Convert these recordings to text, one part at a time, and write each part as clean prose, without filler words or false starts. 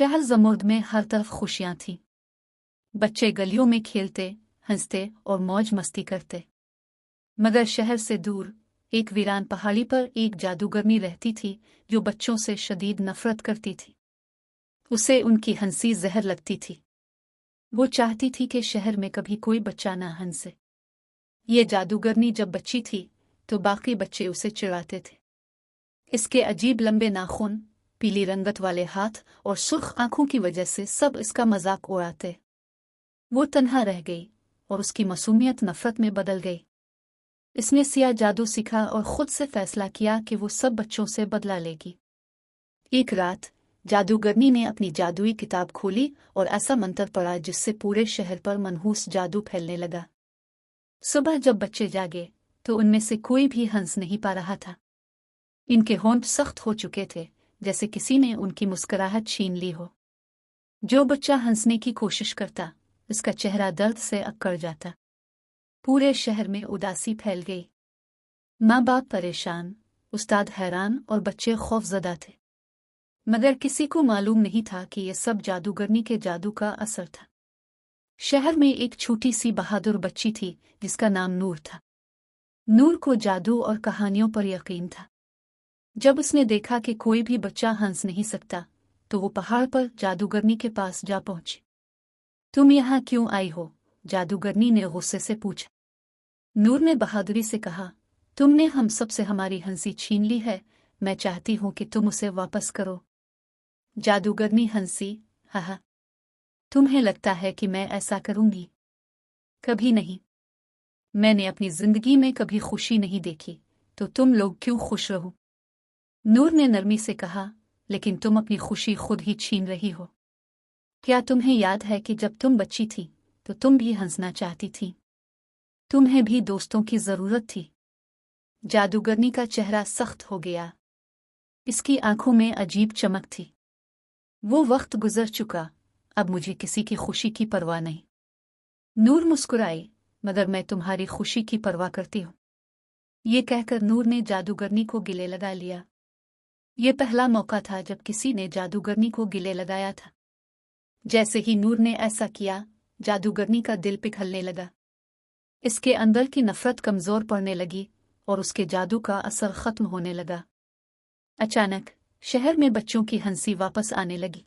शहर ज़मुर्द में हर तरफ खुशियां थीं। बच्चे गलियों में खेलते, हंसते और मौज मस्ती करते। मगर शहर से दूर एक वीरान पहाड़ी पर एक जादूगरनी रहती थी जो बच्चों से शदीद नफरत करती थी। उसे उनकी हंसी जहर लगती थी। वो चाहती थी कि शहर में कभी कोई बच्चा ना हंसे। ये जादूगरनी जब बच्ची थी तो बाकी बच्चे उसे चिढ़ाते थे। इसके अजीब लंबे नाखून, पीली रंगत वाले हाथ और सुर्ख आंखों की वजह से सब इसका मजाक उड़ाते। वो तन्हा रह गई और उसकी मासूमियत नफरत में बदल गई। इसने सिया जादू सीखा और खुद से फैसला किया कि वो सब बच्चों से बदला लेगी। एक रात जादूगरनी ने अपनी जादुई किताब खोली और ऐसा मंत्र पढ़ा जिससे पूरे शहर पर मनहूस जादू फैलने लगा। सुबह जब बच्चे जागे तो उनमें से कोई भी हंस नहीं पा रहा था। इनके होंठ सख्त हो चुके थे, जैसे किसी ने उनकी मुस्कुराहट छीन ली हो। जो बच्चा हंसने की कोशिश करता, उसका चेहरा दर्द से अक्कड़ जाता। पूरे शहर में उदासी फैल गई। माँ बाप परेशान, उस्ताद हैरान और बच्चे खौफजदा थे। मगर किसी को मालूम नहीं था कि यह सब जादूगरनी के जादू का असर था। शहर में एक छोटी सी बहादुर बच्ची थी जिसका नाम नूर था। नूर को जादू और कहानियों पर यकीन था। जब उसने देखा कि कोई भी बच्चा हंस नहीं सकता तो वो पहाड़ पर जादूगरनी के पास जा पहुंची। तुम यहाँ क्यों आई हो? जादूगरनी ने गुस्से से पूछा। नूर ने बहादुरी से कहा, तुमने हम सब से हमारी हंसी छीन ली है। मैं चाहती हूं कि तुम उसे वापस करो। जादूगरनी हंसी, हा। तुम्हें लगता है कि मैं ऐसा करूंगी? कभी नहीं। मैंने अपनी जिंदगी में कभी खुशी नहीं देखी, तो तुम लोग क्यों खुश रहो? नूर ने नरमी से कहा, लेकिन तुम अपनी खुशी खुद ही छीन रही हो। क्या तुम्हें याद है कि जब तुम बच्ची थी तो तुम भी हंसना चाहती थी? तुम्हें भी दोस्तों की जरूरत थी। जादूगरनी का चेहरा सख्त हो गया। इसकी आंखों में अजीब चमक थी। वो वक्त गुजर चुका, अब मुझे किसी की खुशी की परवाह नहीं। नूर मुस्कुराई, मगर मैं तुम्हारी खुशी की परवाह करती हूँ। ये कहकर नूर ने जादूगरनी को गले लगा लिया। ये पहला मौका था जब किसी ने जादूगरनी को गले लगाया था। जैसे ही नूर ने ऐसा किया, जादूगरनी का दिल पिघलने लगा। इसके अंदर की नफरत कमजोर पड़ने लगी और उसके जादू का असर खत्म होने लगा। अचानक शहर में बच्चों की हंसी वापस आने लगी।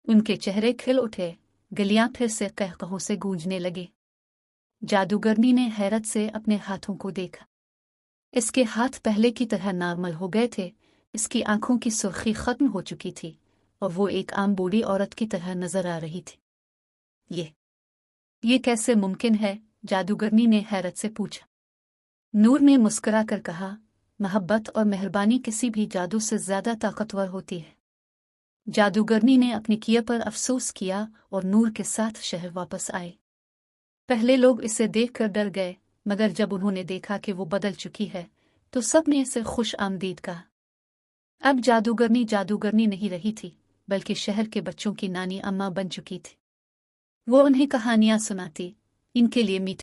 उनके चेहरे खिल उठे, गलियां फिर से कहकहों से गूंजने लगे। जादूगरनी ने हैरत से अपने हाथों को देखा। इसके हाथ पहले की तरह नॉर्मल हो गए थे। इसकी आंखों की सुर्खी खत्म हो चुकी थी और वो एक आम बूढ़ी औरत की तरह नजर आ रही थी। ये कैसे मुमकिन है? जादूगरनी ने हैरत से पूछा। नूर ने मुस्कुरा कर कहा, मोहब्बत और मेहरबानी किसी भी जादू से ज्यादा ताकतवर होती है। जादूगरनी ने अपनी किए पर अफसोस किया और नूर के साथ शहर वापस आए। पहले लोग इसे देखकर डर गए, मगर जब उन्होंने देखा कि वो बदल चुकी है तो सब ने इसे खुश आमदीद कहा। अब जादूगरनी नहीं रही थी, बल्कि शहर के बच्चों की नानी अम्मा बन चुकी थी। वो उन्हें कहानियां सुनाती, इनके लिए मीठे